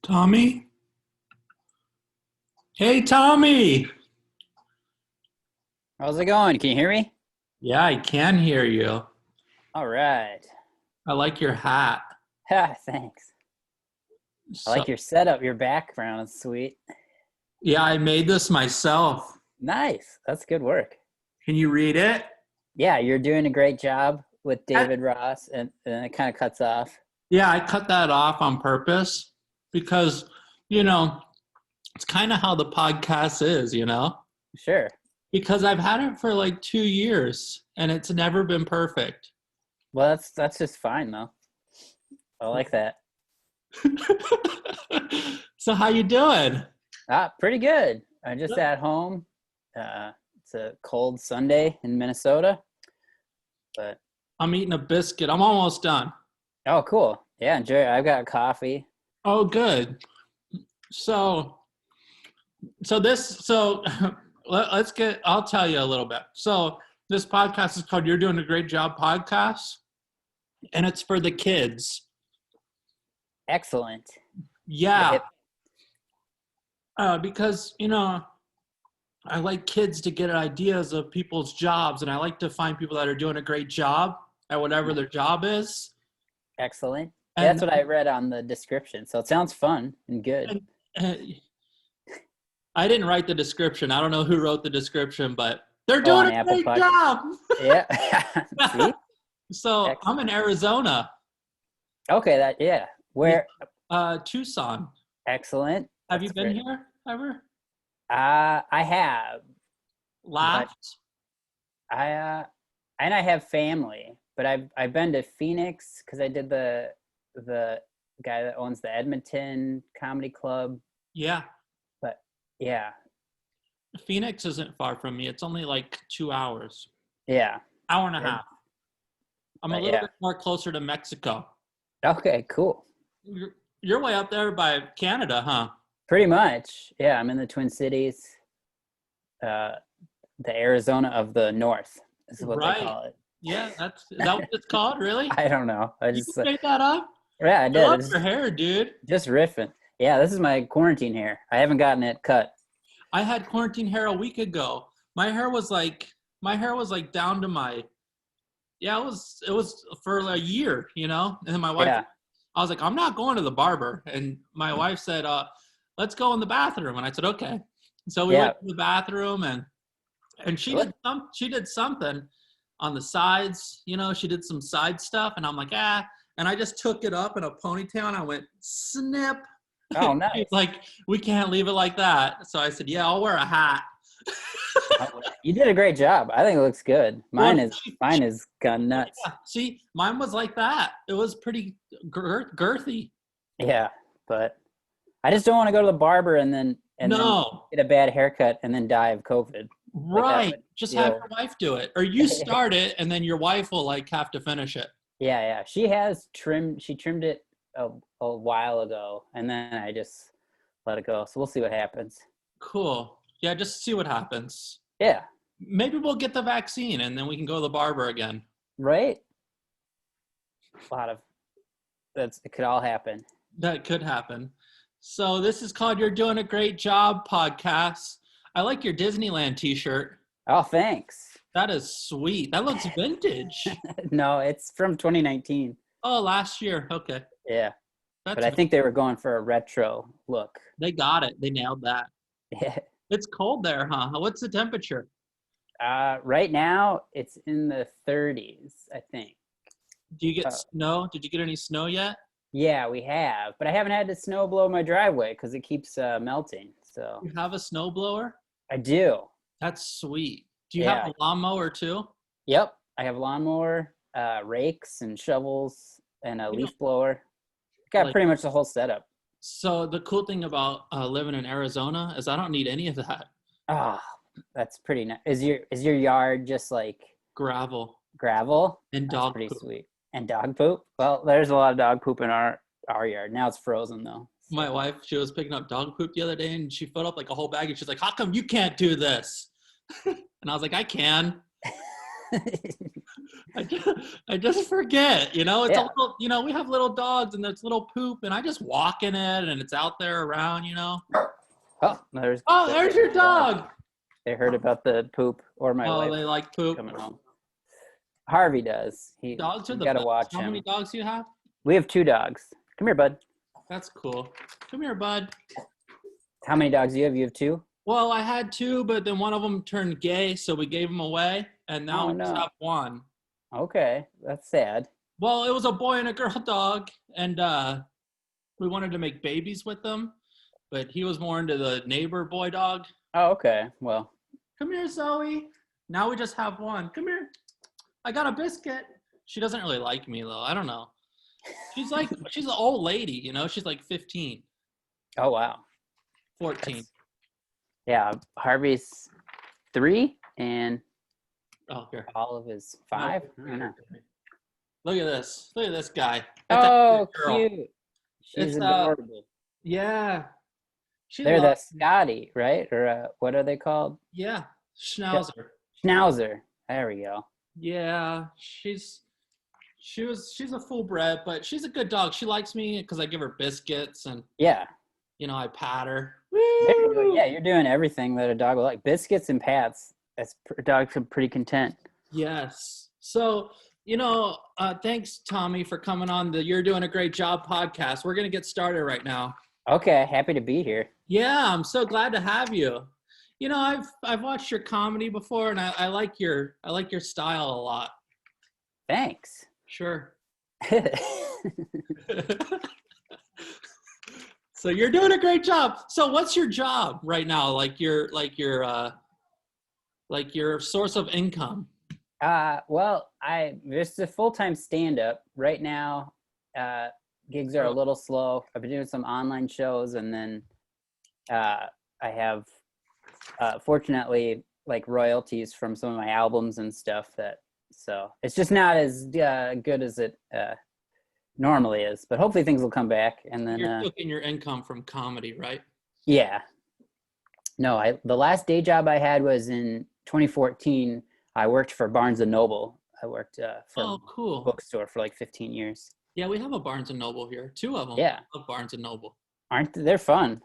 Tommy? Hey, Tommy! How's it going? Can you hear me? Yeah, I can hear you. All right. I like your hat. Ha, thanks. I So, like your setup, your background. It's sweet. yeah, I made this myself. Nice. That's good work. Can you read it? Yeah, you're doing a great job with I- David Ross, and it kind of cuts off. Yeah, I cut that off on purpose because, you know, it's kind of how the podcast is, Sure. because I've had it for like 2 years and it's never been perfect. Well, that's just fine though. I like that. So how you doing? Pretty good. I'm just at home. It's a cold Sunday in Minnesota, but I'm eating a biscuit. I'm almost done. oh, cool. Yeah, enjoy it. I've got coffee. Oh, good. So, so let's get, I'll tell you a little bit. So this podcast is called You're Doing a Great Job Podcast, and it's for the kids. Excellent. Yeah. Because, I like kids to get ideas of people's jobs, and I like to find people that are doing a great job at whatever their job is. Excellent. Yeah, And, that's what I read on the description. So it sounds fun and good. and I didn't write the description. I don't know who wrote the description, but they're Oh, doing on a Apple great Podcast. job. Yeah. See? So Excellent. I'm in Arizona, Okay, yeah. Where? Tucson. Excellent. Have you That's been great. here ever? I have, but Last? and I have family, but I've been to Phoenix because I did the guy that owns the Edmonton Comedy Club. Yeah. But yeah, Phoenix isn't far from me. It's only like 2 hours, yeah, hour and a yeah. half. I'm a But little yeah. bit more closer to Mexico. Okay, cool. You're way out there by Canada, huh? Pretty much. Yeah, I'm in the Twin Cities. Uh, the Arizona of the North is what they Right. call it. Yeah, is that what it's called? Really? I don't know. I You just just made that up? yeah, I I did. love It's your hair, dude. just riffing. Yeah, this is my quarantine hair. I haven't gotten it cut. I had quarantine hair a week ago. My hair was like down to my, yeah, it was for a year, And then my wife, Yeah, I was like, I'm not going to the barber. And my wife said, let's go in the bathroom. And I said, okay. So we yeah. went to the bathroom and she did something on the sides, she did some side stuff. And I'm like, and I just took it up in a ponytail and I went, snip. Oh, nice. She's like, we can't leave it like that. So I said, yeah, I'll wear a hat. You did a great job. I think it looks good. Mine Well, is gone nuts. yeah, see, mine was like that. It was pretty girthy. Yeah, but I just don't want to go to the barber and then No, get a bad haircut and then die of COVID. Like that right. would Just have feel. your wife do it. Or you start it and then your wife will like have to finish it. Yeah. She has trimmed. She trimmed it a while ago, and then I just let it go. So we'll see what happens. Cool. Yeah, just see what happens. Yeah. Maybe we'll get the vaccine and then we can go to the barber again. Right. A lot of it could all happen. That could happen. So this is called You're Doing a Great Job podcast. I like your Disneyland t-shirt. Oh, thanks. That is sweet. That looks vintage. No, it's from 2019. Oh, last year. Okay. Yeah, That's but I think they were going for a retro look. They got it. They nailed that. Yeah. It's cold there, huh? What's the temperature? Right now it's in the 30s, I think. Do you get snow? Did you get any snow yet? Yeah, we have, but I haven't had the snow blow my driveway because it keeps melting. So You have a snow blower? I do. That's sweet. Do you Yeah. have a lawnmower too? Yep, I have lawnmower, rakes and shovels, and a leaf blower. Got Like- pretty much the whole setup. So the cool thing about living in Arizona is I don't need any of that. Ah, that's pretty nice. Is your yard just like Gravel gravel? and That's dog pretty poop. sweet. And dog poop? Well, there's a lot of dog poop in our yard. Now it's frozen though. My wife, she was picking up dog poop the other day and she filled up like a whole bag and she's like, how come you can't do this? And I was like, I can. I just forget, it's a Yeah. little, we have little dogs and there's little poop and I just walk in it and it's out there around. Oh, there's Oh, there's your my dog. dog. They heard about the poop, or my Oh, wife they like poop. coming home. Harvey does. You Dogs are the got to best. watch How many him. dogs do you have? We have 2 dogs. Come here, bud. That's cool. Come here, bud. How many dogs do you have? You have 2? Well, I had 2, but then one of them turned gay, so we gave him away, and now Oh, we just no. have 1. Okay, that's sad. Well, it was a boy and a girl dog, and we wanted to make babies with them, but he was more into the neighbor boy dog. Oh, okay. Well, Come here, Zoe. Now we just have 1. Come here. I got a biscuit. She doesn't really like me, though. I don't know. She's an old lady, She's like 15, oh, wow. 14. Yeah, Harvey's 3 and Oh, here. Olive is 5. No, I don't know. Look at this. Look at this guy. That's Oh, actually a girl. cute. She's It's, adorable. Yeah. They're the loves, Scotty, right? Or what are they called? yeah, Schnauzer. Schnauzer. There we go. Yeah, she's a full bred, but she's a good dog. She likes me because I give her biscuits and Yeah. I pat her. There you go. Woo! Yeah, you're doing everything that a dog would like. Biscuits and pats. Dogs are pretty content. Yes. So, thanks, Tommy, for coming on the You're Doing a Great Job podcast. We're gonna get started right now. Okay, happy to be here. Yeah, I'm so glad to have you. I've watched your comedy before, and I like your style a lot. Thanks. Sure. So you're doing a great job. So what's your job right now? Like your source of income? Well, just a full-time stand-up right now. Gigs are a little slow. I've been doing some online shows, and then I have fortunately like royalties from some of my albums and stuff. So it's just not as good as it normally is, but hopefully things will come back. And then You're getting your income from comedy, right? yeah. No, the last day job I had was in 2014. I worked for Barnes and Noble. I worked for cool. a bookstore for like 15 years. Yeah, we have a Barnes and Noble here. 2 of them. Yeah. I love Barnes and Noble. They're fun.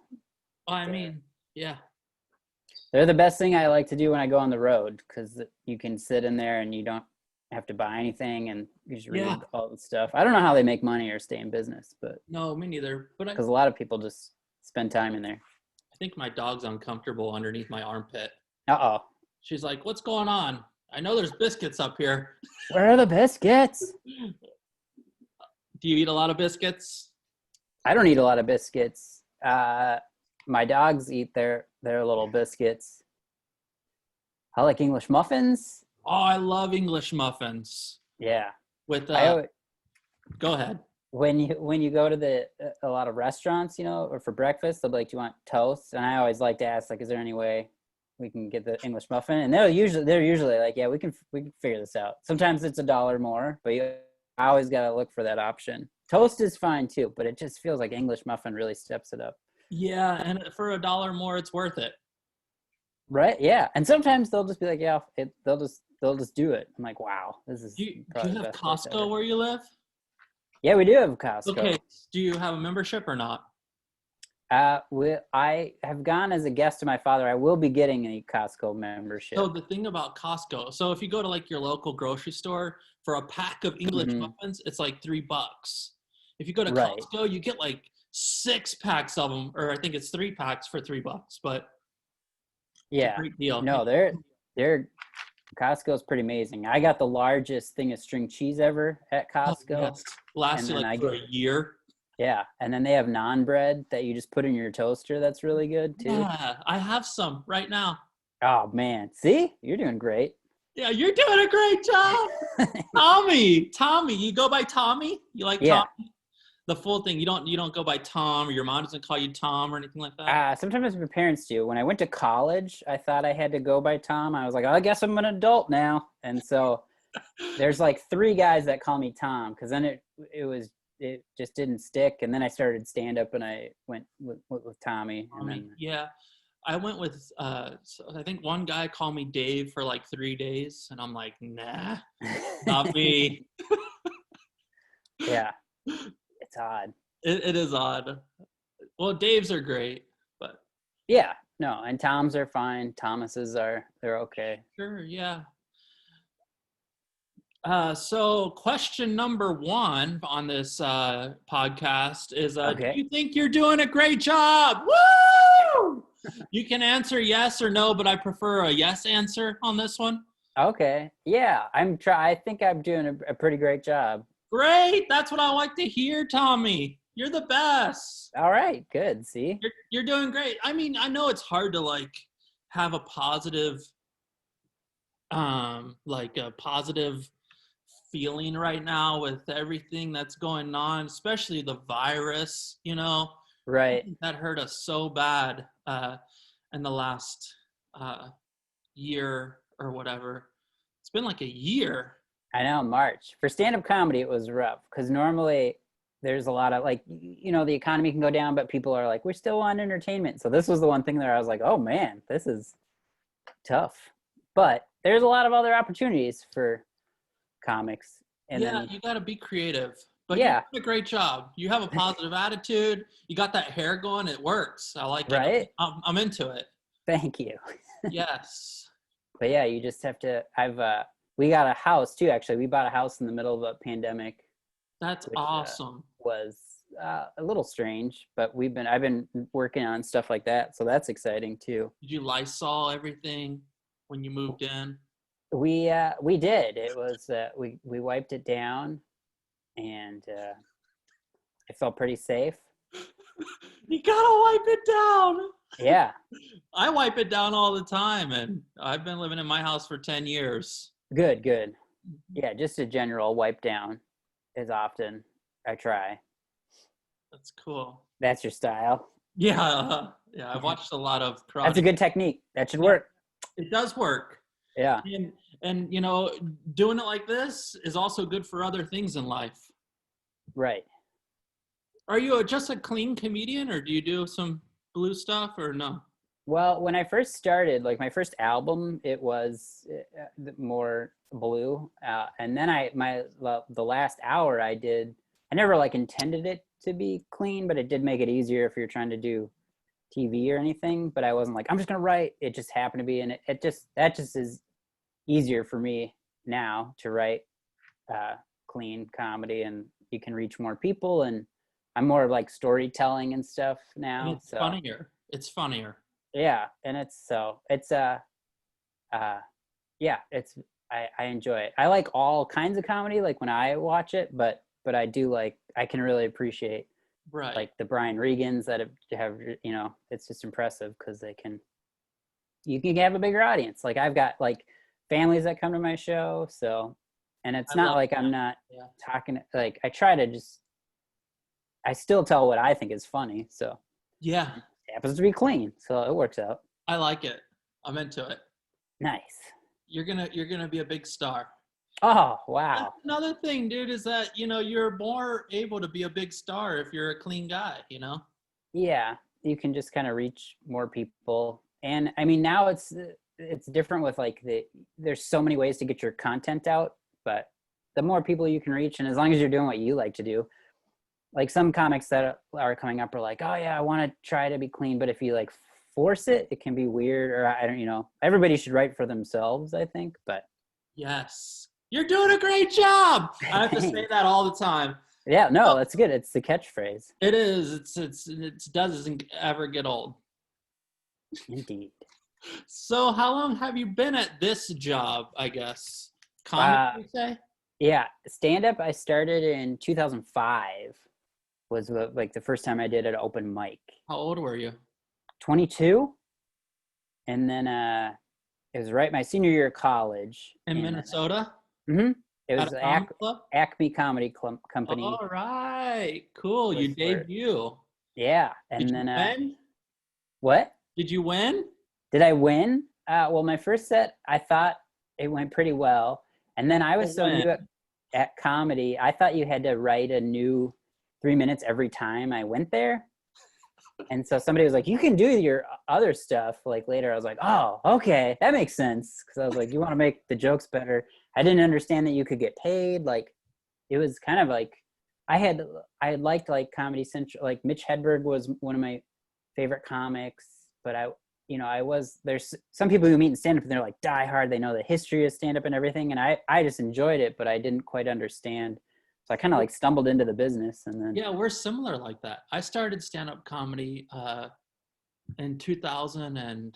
I mean, yeah. They're the best thing I like to do when I go on the road, because you can sit in there and you don't have to buy anything and you just read all the stuff. I don't know how they make money or stay in business, but no, me neither. But because a lot of people just spend time in there. I think my dog's uncomfortable underneath my armpit. Uh-oh. She's like, "What's going on? I know there's biscuits up here." Where are the biscuits? Do you eat a lot of biscuits? I don't eat a lot of biscuits. My dogs eat their little biscuits. I like English muffins. Oh, I love English muffins. Yeah. With go ahead. When you go to a lot of restaurants, or for breakfast, they'll be like, "Do you want toast?" And I always like to ask, like, "Is there any way we can get the English muffin?" And they're usually like, "Yeah, we can figure this out." Sometimes it's $1 more, but I always gotta look for that option. Toast is fine too, but it just feels like English muffin really steps it up. Yeah, and for $1 more, it's worth it. Right? Yeah. And sometimes they'll just be like, "Yeah, they'll just do it." I'm like, "Wow, this is." Do you probably the have best place Costco ever. where you live? Yeah, we do have Costco. Okay. Do you have a membership or not? I have gone as a guest to my father. I will be getting a Costco membership. So the thing about Costco, so if you go to like your local grocery store for a pack of English muffins, it's like $3. If you go to Costco, you get like 6 packs of them, or I think it's 3 packs for $3. But yeah, great deal. No, they're Costco's pretty amazing. I got the largest thing of string cheese ever at Costco. Oh, yes. Lasted like for a year. Yeah, and then they have naan bread that you just put in your toaster. That's really good too. Yeah, I have some right now. Oh man, see, you're doing great. Yeah, you're doing a great job, Tommy. You go by Tommy? You like Tommy? The full thing. You don't go by Tom, or your mom doesn't call you Tom or anything like that? Sometimes my parents do. When I went to college, I thought I had to go by Tom. I was like, I guess I'm an adult now. And so there's like 3 guys that call me Tom, because then it just didn't stick. And then I started stand up and I went with Tommy. And then, yeah. I went with so I think one guy called me Dave for like 3 days, and I'm like, nah, not me. Yeah, it's odd. It is odd. Well, Daves are great, but Yeah, no, and Toms are fine. Thomases they're okay. sure, yeah. So question number 1 on this podcast is, do Okay. you think you're doing a great job? Woo! You can answer yes or no, but I prefer a yes answer on this one. Okay. Yeah, I think I'm doing a pretty great job. Great. That's what I like to hear, Tommy. You're the best. All right, good. See? You're doing great. I mean, I know it's hard to like have a positive like a positive feeling right now with everything that's going on, especially the virus, you know. Right. That hurt us so bad in the last year or whatever. It's been like a year. I know, March. For stand-up comedy, it was rough because normally there's a lot of like, the economy can go down, but people are like, we're still on entertainment. So this was the one thing that I was like, oh man, this is tough. But there's a lot of other opportunities for comics. And Yeah, then, you got to be creative. But yeah, you're doing a great job. You have a positive attitude. You got that hair going. It works. I like right? it. I'm into it. Thank you. Yes. But yeah, you just have to. We got a house too. Actually, we bought a house in the middle of a pandemic, That's which awesome. was a little strange. But I've been working on stuff like that, so that's exciting too. Did you Lysol everything when you moved in? We did. It was we wiped it down, and it felt pretty safe. You gotta wipe it down. Yeah. I wipe it down all the time, and I've been living in my house for 10 years. Good. Yeah, just a general wipe down as often. I try. That's cool. That's your style. Yeah, yeah. I've watched a lot of karate. That's a good technique. That should work. It does work. Yeah. And you know, doing it like this is also good for other things in life. Right. Are you just a clean comedian, or do you do some blue stuff, or no? Well, when I first started, like my first album, it was more blue, and then the last hour I never like intended it to be clean, but it did make it easier if you're trying to do TV or anything. But I wasn't like, I'm just gonna write. It just happened to be, and that just is easier for me now to write clean comedy, and you can reach more people, and I'm more like storytelling and stuff now. And it's funnier. It's funnier. Yeah, and I enjoy it. I like all kinds of comedy, like when I watch it, but I do I can really appreciate like the Brian Regans that have it's just impressive because you can have a bigger audience. Like I've got like families that come to my show, so, and it's not like I'm not talking, like I still tell what I think is funny, so yeah, it happens to be clean, so it works out. I like it. I'm into it. Nice. You're gonna be a big star. Oh, wow. That's another thing, dude, is that you're more able to be a big star if you're a clean guy. Yeah, you can just kind of reach more people, and I mean now it's different with like there's so many ways to get your content out, but the more people you can reach, and as long as you're doing what you like to do, like some comics that are coming up are like, oh yeah, I want to try to be clean, but if you like force it, it can be weird, or I don't, everybody should write for themselves, I think, but. Yes. You're doing a great job. I have to say that all the time. Yeah, no, that's good. It's the catchphrase. It is. It doesn't ever get old. Indeed. So how long have you been at this job, I guess? Comedy, you say? Yeah, stand-up I started in 2005. Was like the first time I did an open mic. How old were you? 22. And then it was right my senior year of college. In Minnesota? Mm-hmm. It was Acme Comedy Company. All right. Cool. You debut. Yeah. And Did then you win? What? Did you win? Did I win? Well, my first set, I thought it went pretty well. And then I was so new at comedy, I thought you had to write a new 3 minutes every time I went there. And so somebody was like, you can do your other stuff. Like later I was like, oh, okay, that makes sense. Cause I was like, you want to make the jokes better. I didn't understand that you could get paid. Like it was kind of like, I liked like Comedy Central, like Mitch Hedberg was one of my favorite comics, but there's some people who meet in stand up and they're like die hard. They know the history of stand up and everything. And I just enjoyed it, but I didn't quite understand. So I kind of like stumbled into the business and then. Yeah, we're similar like that. I started stand-up comedy in 2000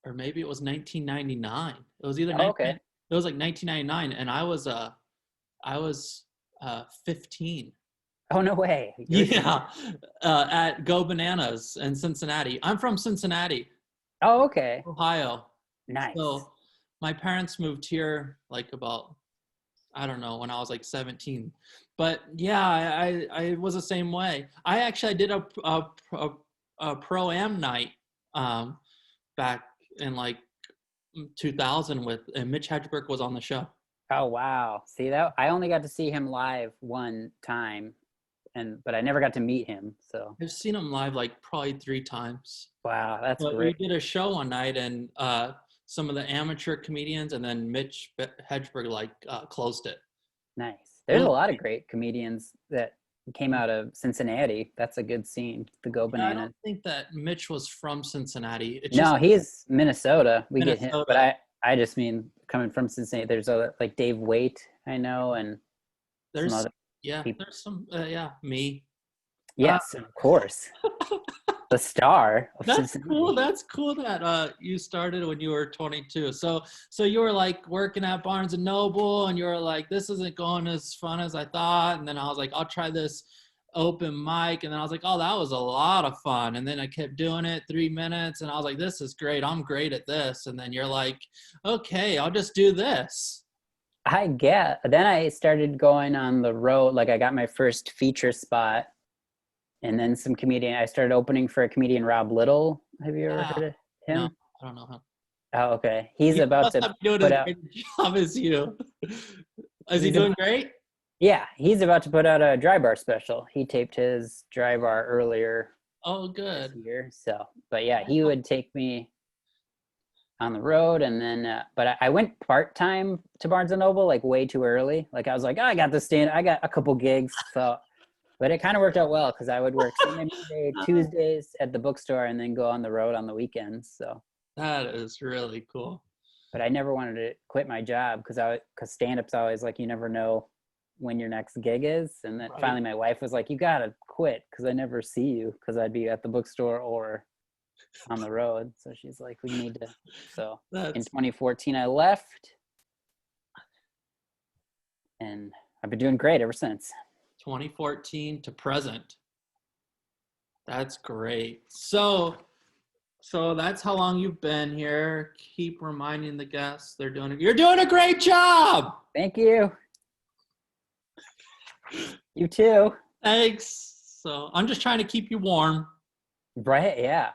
or maybe it was 1999. It was either Okay. it was like 1999, and I was 15. Oh, no way. Yeah, at Go Bananas in Cincinnati. I'm from Cincinnati, Oh, okay. Ohio. Nice. So my parents moved here like about, I don't know, when I was like 17. But yeah, I was the same way. I did a pro-am night back in like 2000 and Mitch Hedberg was on the show. Oh, wow. See that? I only got to see him live one time, but I never got to meet him. So I've seen him live like probably 3 times. wow, that's But great. we did a show one night, and some of the amateur comedians, and then Mitch Hedberg closed it. Nice. There's a lot of great comedians that came out of Cincinnati. That's a good scene. The Go Yeah, I Bananas. don't think that Mitch was from Cincinnati. It's No, just he's Minnesota. We get him, Minnesota. but I just mean coming from Cincinnati. There's other like Dave Waite, I know, and There's some other people. there's some me. Yes, of course. The star of That's Cincinnati. cool. That's cool that you started when you were 22. So you were like working at Barnes and Noble, and you were like, this isn't going as fun as I thought. And then I was like, I'll try this open mic, and then I was like, oh, that was a lot of fun. And then I kept doing it 3 minutes, and I was like, this is great. I'm great at this. And then you're like, okay, I'll just do this. I get. Then I started going on the road. Like I got my first feature spot, and then I started opening for a comedian, Rob Little. Have you ever heard of him? No, I don't know him. Oh, okay. He's about to put out a great job as you. Is he doing great? Yeah, he's about to put out a dry bar special. He taped his dry bar earlier. Oh, good. This year. So, but yeah, he would take me on the road, and then but I went part-time to Barnes and Noble like way too early. Like I was like, oh, I got a couple gigs. So but it kind of worked out well because I would work Sunday, Monday, Tuesdays at the bookstore and then go on the road on the weekends. So that is really cool. But I never wanted to quit my job because stand-up's always like you never know when your next gig is. And then finally my wife was like, you gotta quit because I never see you because I'd be at the bookstore or on the road. So she's like, we need to. So in 2014 I left, and I've been doing great ever since. 2014 to present. That's great. So that's how long you've been here. Keep reminding the guests you're doing a great job. Thank you. You too. Thanks. So I'm just trying to keep you warm. Right? Yeah.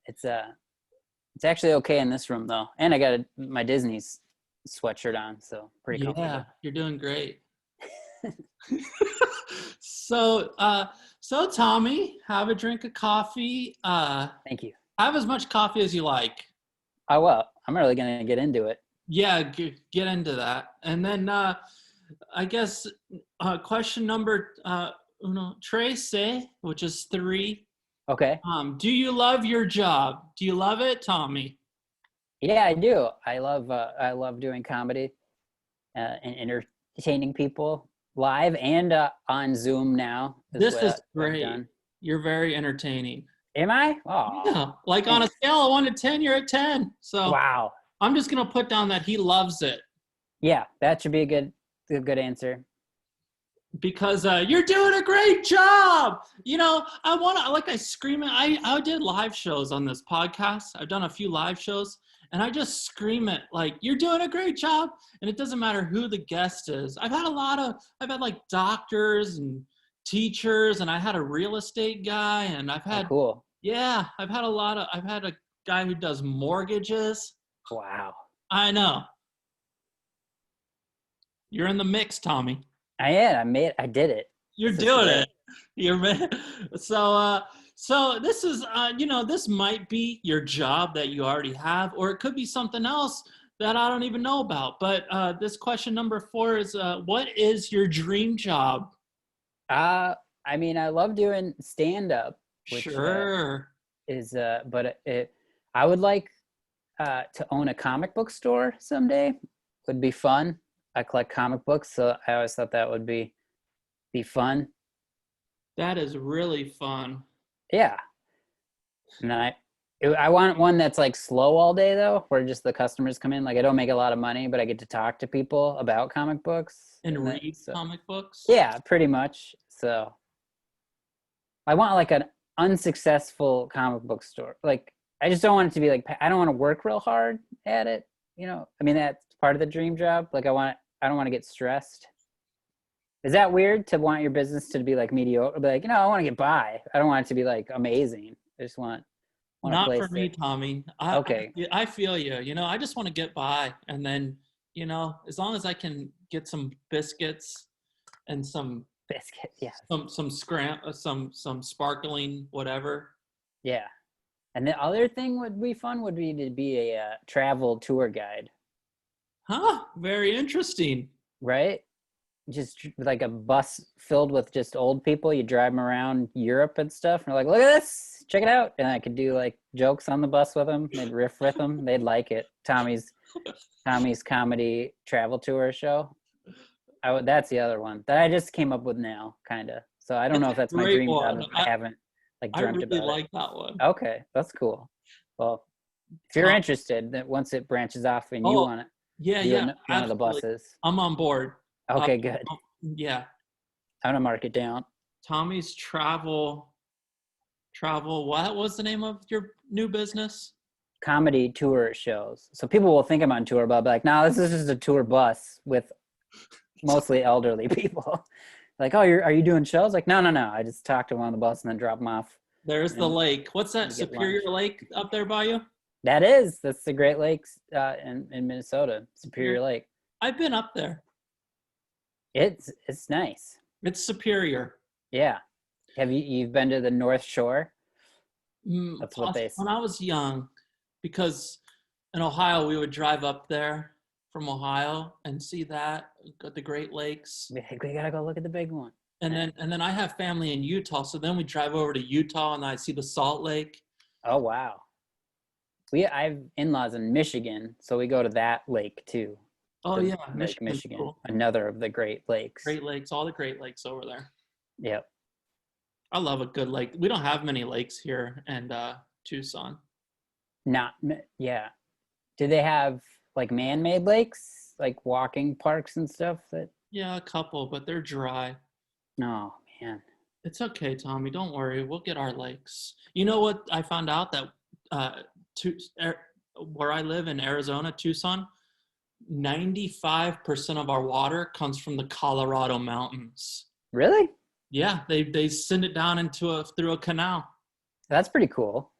It's actually okay in this room though, and I got my Disney's sweatshirt on, so pretty comfortable. Yeah, you're doing great. So Tommy, have a drink of coffee. Thank you. Have as much coffee as you like. I will. I'm really gonna get into it. Yeah, get into that, and then I guess question number tres, which is 3. Okay. Do you love your job? Do you love it, Tommy? Yeah, I do. I love doing comedy and entertaining people live and on Zoom now. This is great. You're very entertaining. Am I? Oh. Yeah. Like on a scale of 1 to 10, you're at 10. So wow. I'm just gonna put down that he loves it. Yeah, that should be a good answer. Because you're doing a great job. I scream it. I did live shows on this podcast. I've done a few live shows, and I just scream it like, you're doing a great job. And it doesn't matter who the guest is. I've had like doctors and teachers, and I had a real estate guy, and I've had, cool. Yeah, I've had a guy who does mortgages. Wow. I know. You're in the mix, Tommy. I am. I did it. You're doing it. You're so this is this might be your job that you already have, or it could be something else that I don't even know about. But this question number 4 is what is your dream job? I mean, I love doing stand up, which Sure. is but I would like to own a comic book store someday. Would be fun. I collect comic books, so I always thought that would be fun. That is really fun. Yeah. And I want one that's like slow all day though, where just the customers come in. Like I don't make a lot of money, but I get to talk to people about comic books. And And that, read so comic books? yeah, pretty much. So I want like an unsuccessful comic book store. Like I just don't want it to be like I don't want to work real hard at it. I mean that's part of the dream job. Like I don't want to get stressed. Is that weird to want your business to be like mediocre? Be like, I want to get by. I don't want it to be like amazing. I just want a Not for place me, that Tommy. okay. I feel you. I just want to get by, and then as long as I can get some biscuits and Biscuit, yes. some sparkling whatever. Yeah. And the other thing would be fun would be to be a travel tour guide, Huh? Very interesting. right? Just like a bus filled with just old people. You drive them around Europe and stuff. And they're like, look at this, check it out. And I could do like jokes on the bus with them. They'd riff with them. They'd like it. Tommy's comedy travel tour show. That's the other one that I just came up with now, kind of. So I don't It's know a if that's my great dream job one. if I haven't like I dreamt really about it. like that one. Okay, that's cool. Well, if you're Tom, interested, that once it branches off and you oh, want to yeah, do yeah, one of the absolutely. buses, I'm on board. okay, good. Yeah, I'm gonna mark it down. Tommy's travel. What was the name of your new business? Comedy tour shows. So people will think I'm on tour, but I'll be like, no, this is just a tour bus with mostly elderly people. Like, oh, are you doing shows? Like, no. I just talk to one of the bus and then drop them off. There's the And lake. What's that? we get Superior lunch. Lake up there by you? That's the Great Lakes in Minnesota, Superior. Superior Lake. I've been up there. It's nice. It's Superior. Yeah. Have you've been to the North Shore? That's what they. When I was young, because in Ohio we would drive up there from Ohio and see the Great Lakes. We gotta go look at the big one. And then I have family in Utah, so then we drive over to Utah and I see the Salt Lake. Oh wow. I have in-laws in Michigan, so we go to that lake too. Oh yeah, Lake Michigan's Michigan, cool. another of the Great Lakes. Great Lakes, all the Great Lakes over there. Yep. I love a good lake. We don't have many lakes here in Tucson. Yeah. Do they have like man-made lakes, like walking parks and stuff? Yeah, a couple, but they're dry. Oh man. It's okay, Tommy. Don't worry. We'll get our lakes. You know what? I found out that where I live in Arizona, Tucson, 95% of our water comes from the Colorado mountains. Really? Yeah, they send it down through a canal. That's pretty cool.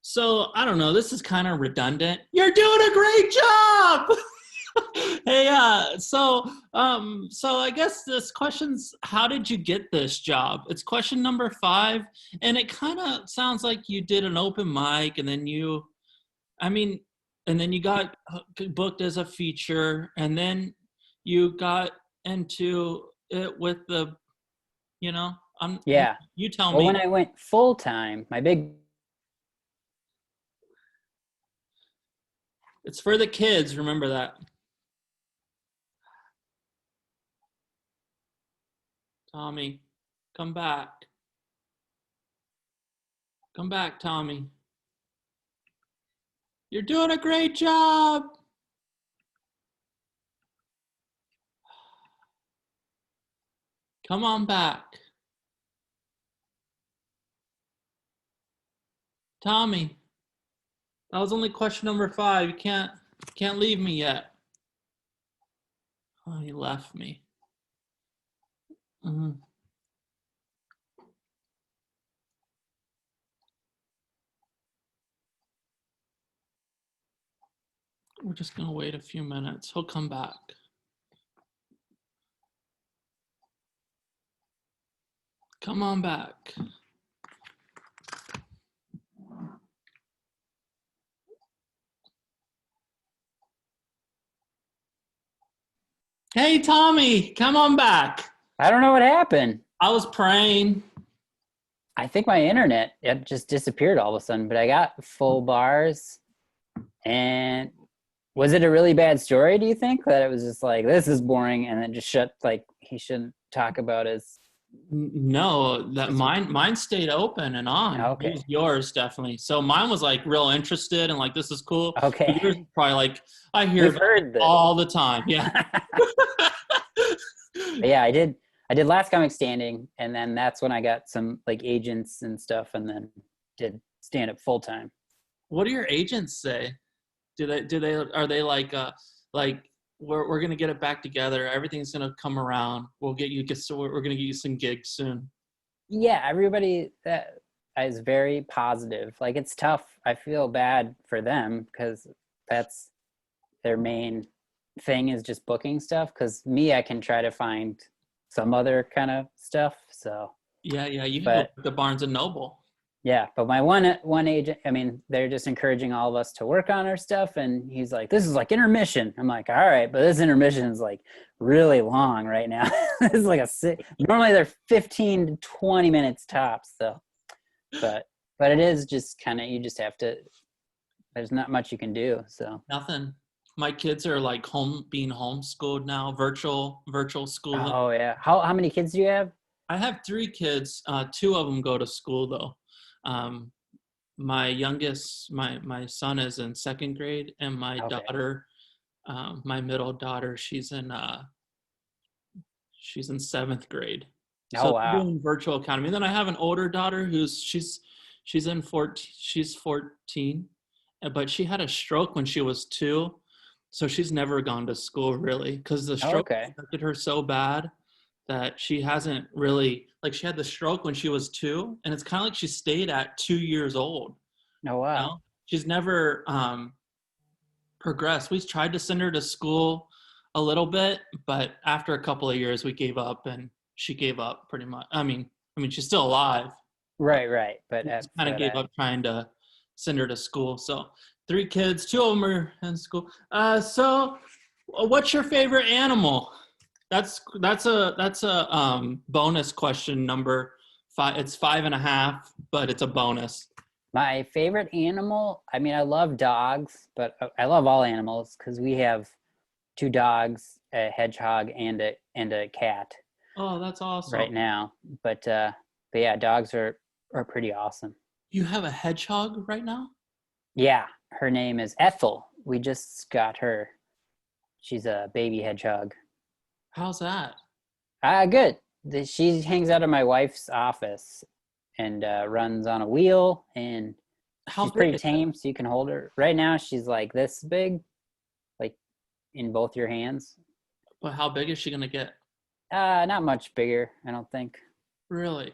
So I don't know. This is kind of redundant. You're doing a great job. Hey, so I guess this question's how did you get this job? It's question number 5, and it kind of sounds like you did an open mic, and then you got booked as a feature, and then you got into it with the, Yeah. You tell Well, me. when I went full time, It's for the kids. Remember that. Tommy, come back. Come back, Tommy. You're doing a great job. Come on back. Tommy, that was only question number 5. You can't leave me yet. Oh, he left me. Mm-hmm. We're just going to wait a few minutes. He'll come back. Come on back. Hey, Tommy, come on back. I don't know what happened. I was praying. I think my internet it just disappeared all of a sudden, but I got full bars. And was it a really bad story, do you think? That it was just like, this is boring, and then just shut, like, he shouldn't talk about his... No, that mine stayed open and on. Okay. It was yours, definitely. So mine was like real interested and like, this is cool. Okay. But yours is probably like, I hear We've about heard it this. all the time. Yeah. Yeah, I did Last Comic Standing, and then that's when I got some like agents and stuff, and then did stand up full time. What do your agents say? Are they like we're gonna get it back together, everything's gonna come around, we're gonna get you some gigs soon? Yeah, everybody that is very positive. Like, it's tough. I feel bad for them because that's their main thing, is just booking stuff. Because me, I can try to find some other kind of stuff. So Yeah, you can go to the Barnes and Noble. yeah, but my one agent, I mean, they're just encouraging all of us to work on our stuff, and he's like, this is like intermission. I'm like, all right, but this intermission is like really long right now. This is like normally they're 15 to 20 minutes tops. So but it is just kind of, you just have to, there's not much you can do. So Nothing. My kids are like being homeschooled now, virtual schooling. oh yeah, how many kids do you have? I have 3 kids. 2 of them go to school though. My youngest, my son is in 2nd grade, and my daughter, my middle daughter, she's in 7th grade. So Wow. they're doing virtual academy. And then I have an older daughter she's 14, but she had a stroke when she was 2. So she's never gone to school really, because the stroke affected her so bad that she hasn't really, like, she had the stroke when she was 2, and it's kind of like she stayed at 2 years old. Oh wow. You know? She's never progressed. We tried to send her to school a little bit, but after a couple of years we gave up, and she gave up pretty much. I mean she's still alive. Right. But we kind of gave up trying to send her to school. So 3 kids, 2 of them are in school. So what's your favorite animal? That's a bonus question number 5. It's 5.5, but it's a bonus. My favorite animal, I mean, I love dogs, but I love all animals because we have 2 dogs, a hedgehog, and a cat. Oh, that's awesome. Right now. But yeah, dogs are pretty awesome. You have a hedgehog right now? Yeah, her name is Ethel. We just got her. She's a baby hedgehog. How's that? Good. She hangs out in my wife's office and runs on a wheel, and she's pretty tame, so you can hold her. Right now, she's like this big, like in both your hands. But how big is she gonna get? Not much bigger, I don't think. Really?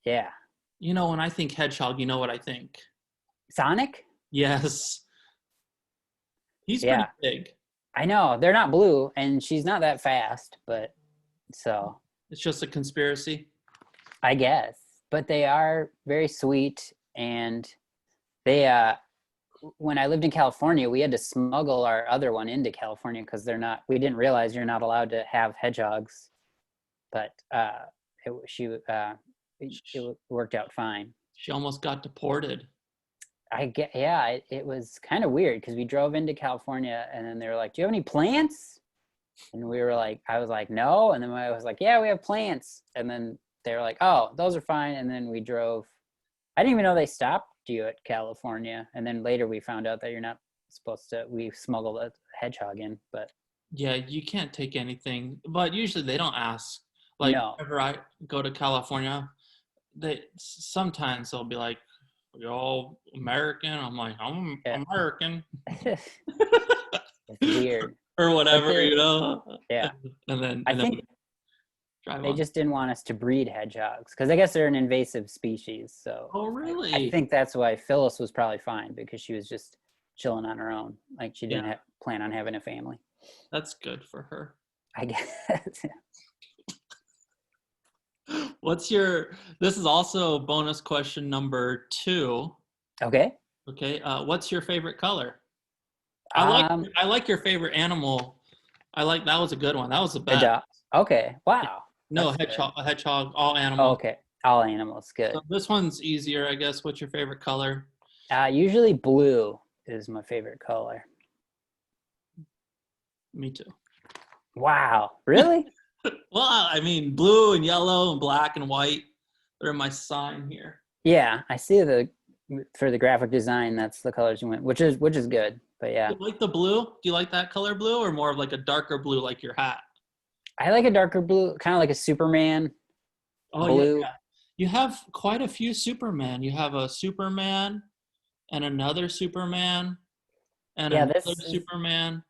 Yeah. You know, when I think hedgehog, you know what I think? Sonic? Yes. He's pretty big. I know. They're not blue, and she's not that fast, but so. It's just a conspiracy? I guess. But they are very sweet, and they, when I lived in California, we had to smuggle our other one into California because we didn't realize you're not allowed to have hedgehogs. But it worked out fine. She almost got deported. It was kind of weird because we drove into California, and then they were like, do you have any plants? And I was like, no. And then I was like, yeah, we have plants. And then they were like, oh, those are fine. And then we drove. I didn't even know they stopped you at California. And then later we found out that you're not supposed to. We smuggled a hedgehog in, but. Yeah, you can't take anything. But usually they don't ask. Like, whenever I go to California, sometimes they'll be like, you're all American. I'm like, I'm American. It's weird. Or whatever, you know? Yeah. And then they just didn't want us to breed hedgehogs because I guess they're an invasive species. So. Oh, really? I think that's why Phyllis was probably fine, because she was just chilling on her own. Like, she didn't plan on having a family. That's good for her. I guess. This is also bonus question number 2. Okay. Okay. What's your favorite color? Um, I like your favorite animal. That was a good one. That was the the best. dog. Okay. Wow. No, That's good. a hedgehog, all Oh, animals. okay. All animals. Good. So this one's easier, I guess. What's your favorite color? Usually blue is my favorite color. Me too. Wow. Really? Well, I mean, blue and yellow and black and white. They're my sign here. Yeah, I see for the graphic design, that's the colors you went, which is good. But yeah, You like the blue? Do you like that color blue or more of like a darker blue like your hat? I like a darker blue, kind of like a Superman Oh, yeah, blue. yeah. You have quite a few Superman. You have a Superman and another Superman and Yeah, another Superman.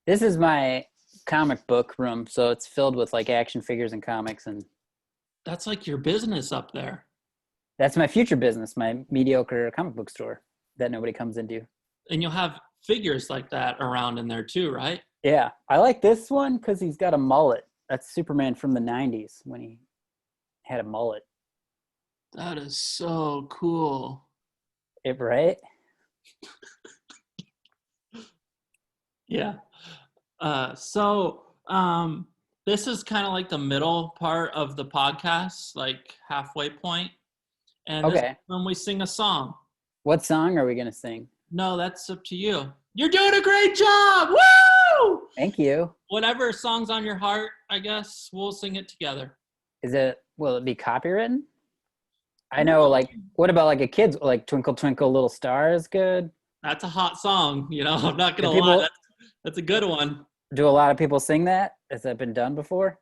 this is my comic book room, so it's filled with like action figures and comics, and That's like your business up there. that's my future business, my mediocre comic book store that nobody comes into. And you'll have figures like that around in there too, right? Yeah, I like this one because he's got a mullet. That's Superman from the '90s when he had a mullet. That is so cool. Right? Yeah. This is kind of like the middle part of the podcast, like halfway point. And this is Okay. when we sing a song. What song are we gonna sing? No, that's up to you. You're doing a great job. Woo! Thank you. Whatever song's on your heart, I guess we'll sing it together. Will it be copywritten? I know, like, what about like a kid's, like Twinkle Twinkle Little Star is good? That's a hot song. I'm not Do gonna lie. people, That's a good one. do a lot of people sing that? Has that been done before?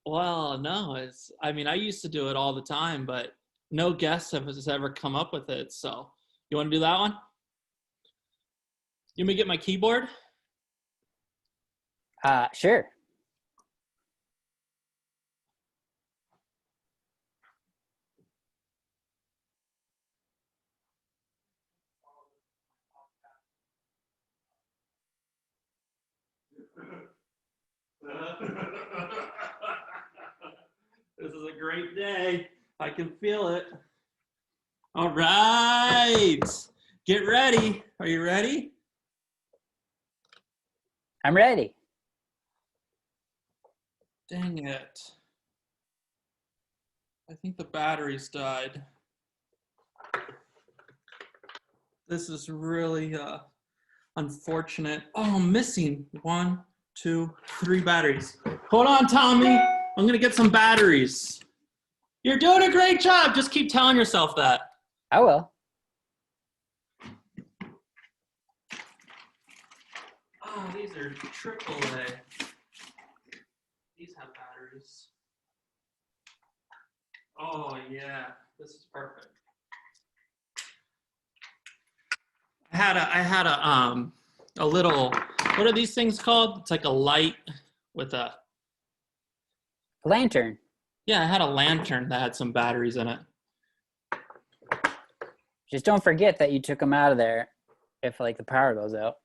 Well, no, I used to do it all the time, but no guest has ever come up with it. So you want to do that one? You want me to get my keyboard? Sure. This is a great day. I can feel it. All right. Get ready. Are you ready? I'm ready. Dang it. I think the batteries died. This is really unfortunate. Oh, I'm missing 1, 2, 3 batteries. Hold on, Tommy. I'm going to get some batteries. You're doing a great job. Just keep telling yourself that. I will. Oh, these are AAA. These have batteries. Oh, yeah. This is perfect. I had a little, what are these things called? It's like a light with a Lantern. Yeah, I had a lantern that had some batteries in it. Just don't forget that you took them out of there if like the power goes out.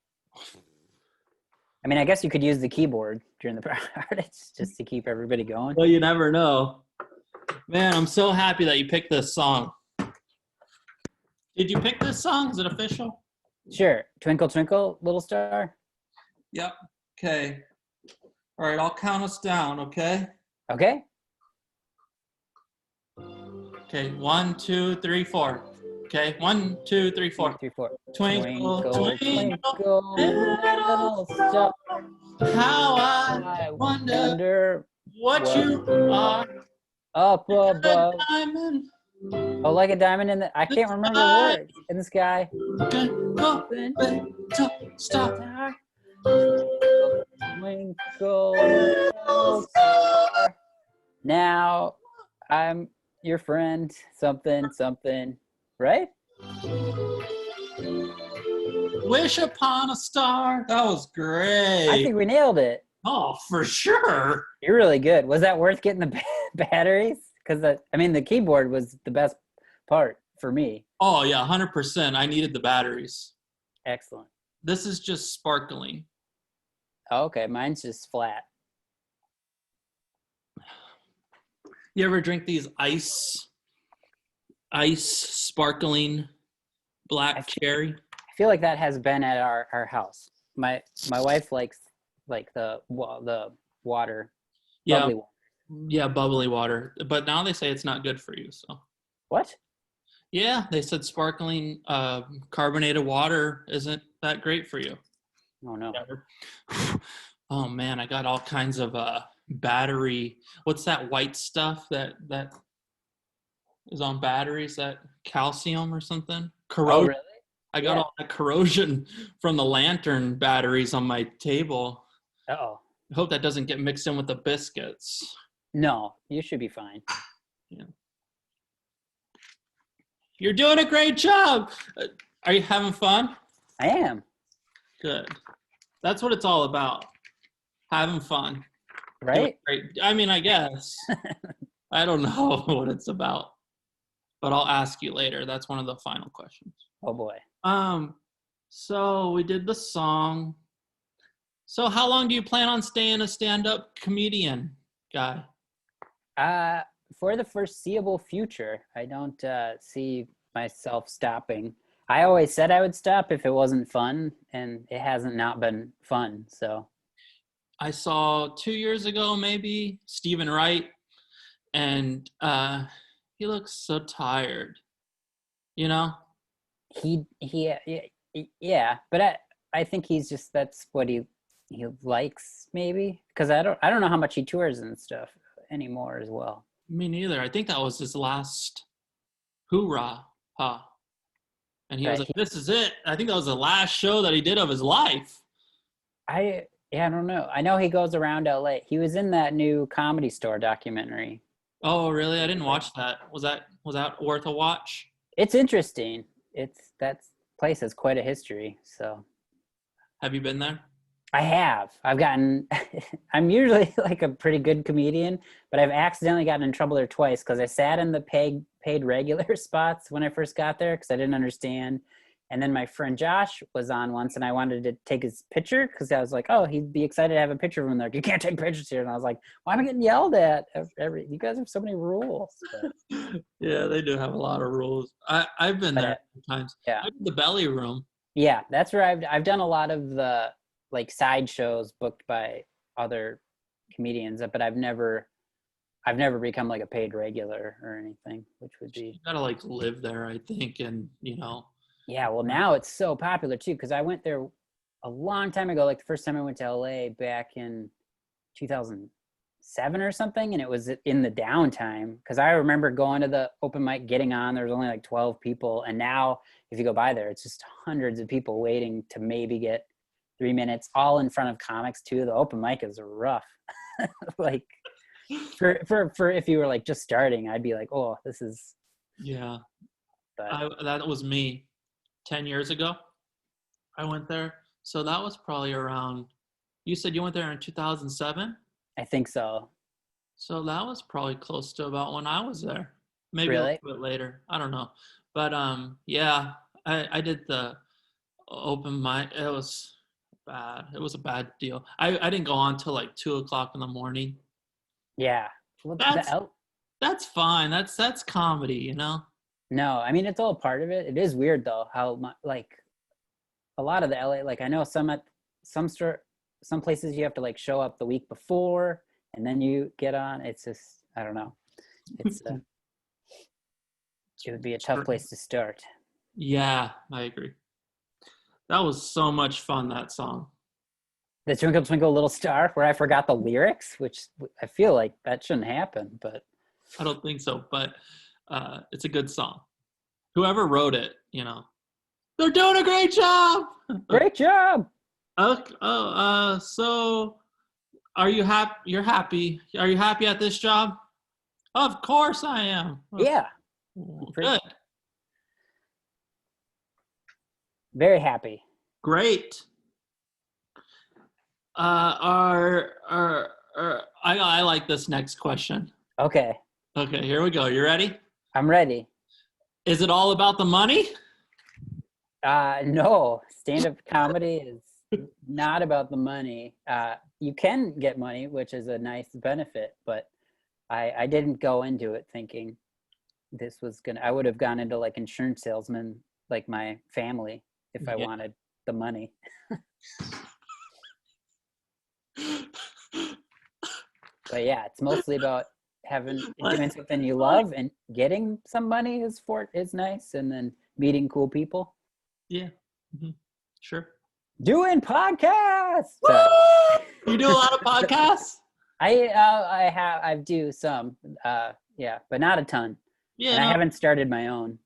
I mean, I guess you could use the keyboard during the power outage just to keep everybody going. Well, you never know. Man, I'm so happy that you picked this song. Did you pick this song? Is it official? Sure. Twinkle Twinkle Little Star. Yep. Okay. All right, I'll count us down, okay? Okay. Okay, 1, 2, 3, 4. Okay, 1, 2, 3, 4. 3, 4. Twinkle, Twinkle, twinkle, twinkle, little star. how I wonder what you are. Up above. Diamond. Oh, like a diamond in the. I can't remember the words. In the sky. Go, stop. Twinkle, little star. Now I'm your friend. Something, something. Right? Wish upon a star. That was great. I think we nailed it. Oh, for sure. You're really good. Was that worth getting the batteries? Because the keyboard was the best part for me. Oh, yeah, 100%. I needed the batteries. Excellent. This is just sparkling. Oh, okay, mine's just flat. You ever drink these ice sparkling I black cherry? feel like that has been at our house. My wife likes like the water, Yeah, bubbly water. yeah, bubbly water. But now they say it's not good for you. So What? yeah, they said sparkling carbonated water isn't that great for you. Oh no. Never. Oh man, I got all kinds of battery. What's that white stuff that is on batteries? That calcium or something? Oh Corrosion. really? I got Yeah. all that corrosion from the lantern batteries on my table. Uh-oh. I hope that doesn't get mixed in with the biscuits. No, you should be fine. Yeah. You're doing a great job. Are you having fun? I am. Good. That's what it's all about. Having fun. Doing Right? great. I mean, I guess. I don't know what it's about, but I'll ask you later. That's one of the final questions. Oh boy. Um, so we did the song. So how long do you plan on staying a stand-up comedian guy? Uh, for the foreseeable future, I don't see myself stopping. I always said I would stop if it wasn't fun, and it hasn't not been fun. So I saw 2 years ago, maybe, Stephen Wright, and he looks so tired, you know? yeah, but I think he's just that's what he likes maybe because I don't know how much he tours and stuff anymore as well. Me neither. I think that was his last hoorah, ha. And he was But like, this is it. I think that was the last show that he did of his life. I don't know. I know he goes around LA. He was in that new Comedy Store documentary. Oh, really? I didn't watch that. Was that worth a watch? It's interesting. It's that place has quite a history. So Have you been there? I have. I've gotten. I'm usually like a pretty good comedian, but I've accidentally gotten in trouble there twice because I sat in the paid regular spots when I first got there because I didn't understand. And then my friend Josh was on once, and I wanted to take his picture because I was like, "Oh, he'd be excited to have a picture of him there. You can't take pictures here." And I was like, "Why am I getting yelled at? You guys have so many rules." But, Yeah, they do have a lot of rules. I've been there times. yeah, I did the belly room. yeah, that's where I've done a lot of the like side shows booked by other comedians, but I've never become like a paid regular or anything, which would be You gotta like live there, I think, and yeah. Well, now it's so popular too because I went there a long time ago. Like the first time I went to LA back in 2007 or something, and it was in the downtime because I remember going to the open mic, getting on. There was only like 12 people, and now if you go by there, it's just hundreds of people waiting to maybe get 3 minutes, all in front of comics too. The open mic is rough. Like for if you were like just starting, I'd be like, oh, this is. yeah. But That was me 10 years ago. I went there. So that was probably around, you said you went there in 2007? I think so. So that was probably close to about when I was there. Maybe a Really? little bit later. I don't know. But yeah, I did the open mic. It was bad. It was a bad deal. I didn't go on till like 2 o'clock in the morning. Yeah. Well, That's fine. That's comedy, you know? no, I mean it's all part of it. It is weird though how much like a lot of the LA, like I know some places you have to like show up the week before and then you get on. It's just I don't know. It's it would be a tough place to start. Yeah, I agree. That was so much fun, that song. The Twinkle Twinkle Little Star, where I forgot the lyrics, which I feel like that shouldn't happen, but I don't think so, but it's a good song. Whoever wrote it, they're doing a great job. great job. Okay, so are you happy? You're happy. Are you happy at this job? Of course I am. Yeah, Good. very happy. Great. I like this next question. Okay, Okay, here we go. You ready? I'm ready. Is it all about the money? No, stand-up comedy is not about the money. You can get money, which is a nice benefit, but I didn't go into it thinking this was gonna. I would have gone into like insurance salesman, like my family, if I Yeah. wanted the money. But yeah, it's mostly about doing something you love, and getting some money is nice, and then meeting cool people. Yeah. Sure. Doing podcasts. You do a lot of podcasts? I do some, yeah, but not a ton. Yeah. And I haven't started my own,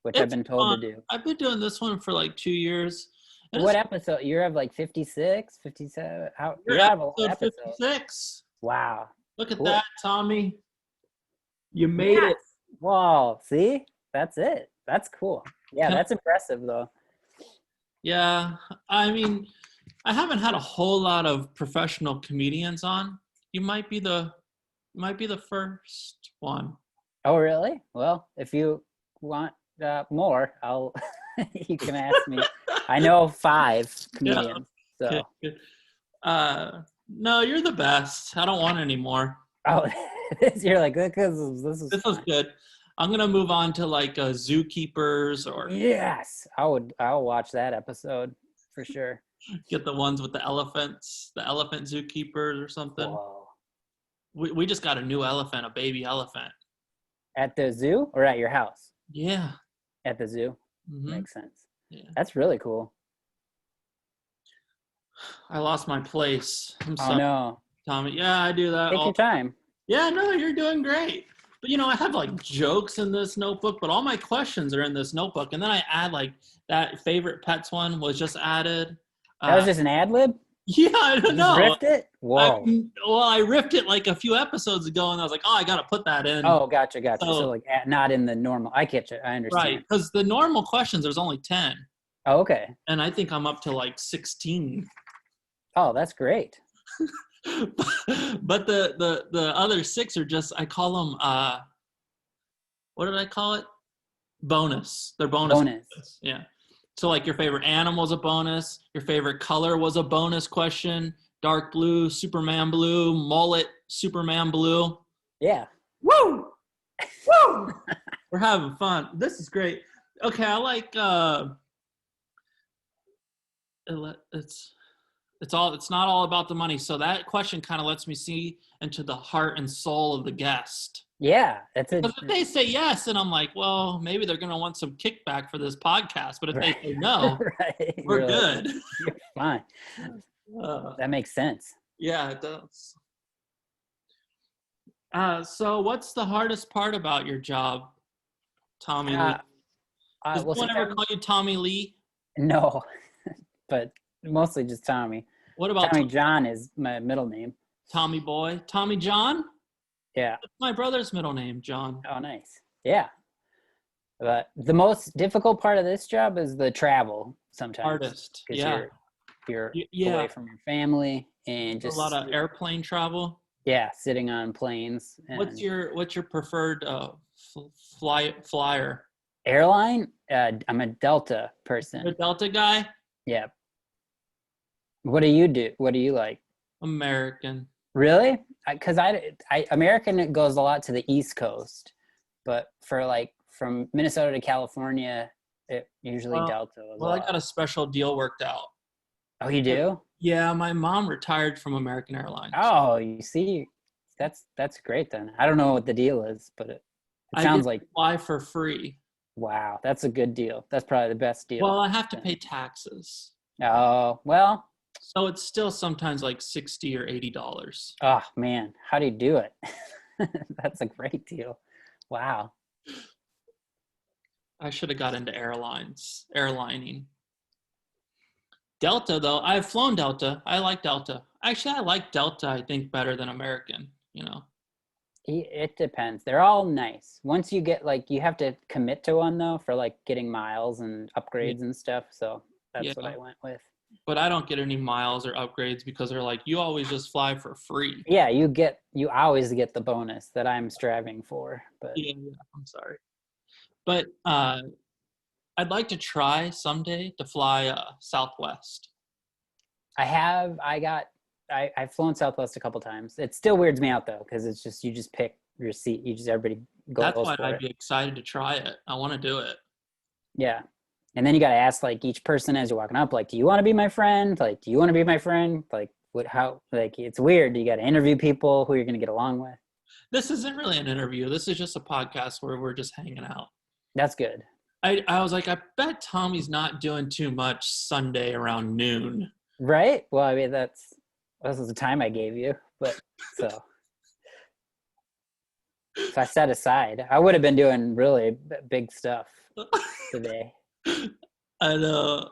which I've been told fun. to do. I've been doing this one for like 2 years. What episode? You're at like 56, 57? You're at a lot of episode episodes. 56. Wow. Look at Cool. that, Tommy. You made it. Whoa, see? That's it. That's cool. Yeah, that's impressive though. Yeah. I mean, I haven't had a whole lot of professional comedians on. You might be the first one. Oh, really? Well, if you want more, you can ask me. I know 5 comedians. Yeah. So. No, you're the best. I don't want any more. Oh, you're like, this is good. I'm gonna move on to like zookeepers or yes, I'll watch that episode for sure. Get the ones with the elephants, the elephant zookeepers or something. Whoa. We just got a new elephant, a baby elephant. At the zoo or at your house? Yeah. At the zoo. Mm-hmm. Makes sense. Yeah. That's really cool. I lost my place. I'm sorry. Oh no, Tommy. Yeah, I do that. Take your time. Yeah, no, you're doing great. But I have like jokes in this notebook, but all my questions are in this notebook. And then I add like that favorite pets one was just added. That was just an ad lib? Yeah, I don't know. Riffed it? Whoa. I riffed it like a few episodes ago, and I was like, I got to put that in. Oh, gotcha. So like not in the normal. I get you. I understand. Right, because the normal questions, there's only 10. Oh, okay. And I think I'm up to like 16. Oh, that's great. But the other 6 are just, I call them, what did I call it? Bonus. They're bonus. Questions. Yeah. So like your favorite animal is a bonus. Your favorite color was a bonus question. Dark blue, Superman blue, mullet, Superman blue. Yeah. Woo! Woo! We're having fun. This is great. Okay, I like it's not all about the money. So that question kind of lets me see into the heart and soul of the guest. Yeah, because if they say yes, and I'm like, well, maybe they're gonna want some kickback for this podcast. But if they say no, we're good. You're fine. That makes sense. Yeah, it does. So what's the hardest part about your job, Tommy Lee? Does anyone ever call you Tommy Lee? No, but mostly just Tommy. What about Tommy John is my middle name. Tommy Boy? Tommy John? Yeah. That's my brother's middle name, John. Oh, nice. Yeah. But the most difficult part of this job is the travel sometimes. Hardest. Yeah. You're away from your family and just a lot of airplane travel. Yeah, sitting on planes. What's your preferred flyer? Airline? I'm a Delta person. A Delta guy? Yeah. What do you do? What do you like? American. Really? Because American, it goes a lot to the East Coast, but for like from Minnesota to California, it usually Delta. I got a special deal worked out. Oh, you do? Yeah, my mom retired from American Airlines. Oh, you see, that's great then. I don't know what the deal is, but it sounds like fly for free. Wow, that's a good deal. That's probably the best deal. Well, I have to pay taxes. Oh, well. So it's still sometimes like $60 or $80. Oh man, how do you do it? That's a great deal. Wow. I should have got into airlining. Delta, though, I've flown Delta. I like Delta. Actually, I like Delta, I think, better than American, It depends. They're all nice. Once you get, you have to commit to one, though, for, getting miles and upgrades and stuff. So that's what I went with. But I don't get any miles or upgrades because they're like, you always just fly for free. Yeah, you always get the bonus that I'm striving for. But yeah, I'm sorry. But I'd like to try someday to fly Southwest. I've flown Southwest a couple times. It still weirds me out though, because it's just you just pick your seat. You just everybody goes That's why for I'd it. be excited to try it. I want to do it. Yeah. And then you got to ask like each person as you're walking up, like, do you want to be my friend? Like, do you want to be my friend? Like, how, like, it's weird. You got to interview people who you're going to get along with. This isn't really an interview. This is just a podcast where we're just hanging out. That's good. I was like, I bet Tommy's not doing too much Sunday around noon. Right? Well, I mean, this was the time I gave you, but so if I set aside, I would have been doing really big stuff today. I know.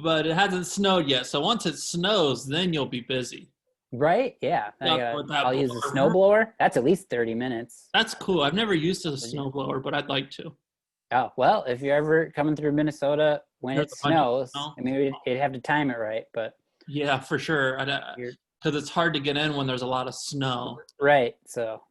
But it hasn't snowed yet. So once it snows, then you'll be busy. Right? Yeah. I'll use a snowblower. That's at least 30 minutes. That's cool. I've never used a snowblower, but I'd like to. Oh, well, if you're ever coming through Minnesota when it snows, I mean, you'd have to time it right, but. Yeah, for sure. Because it's hard to get in when there's a lot of snow. Right. So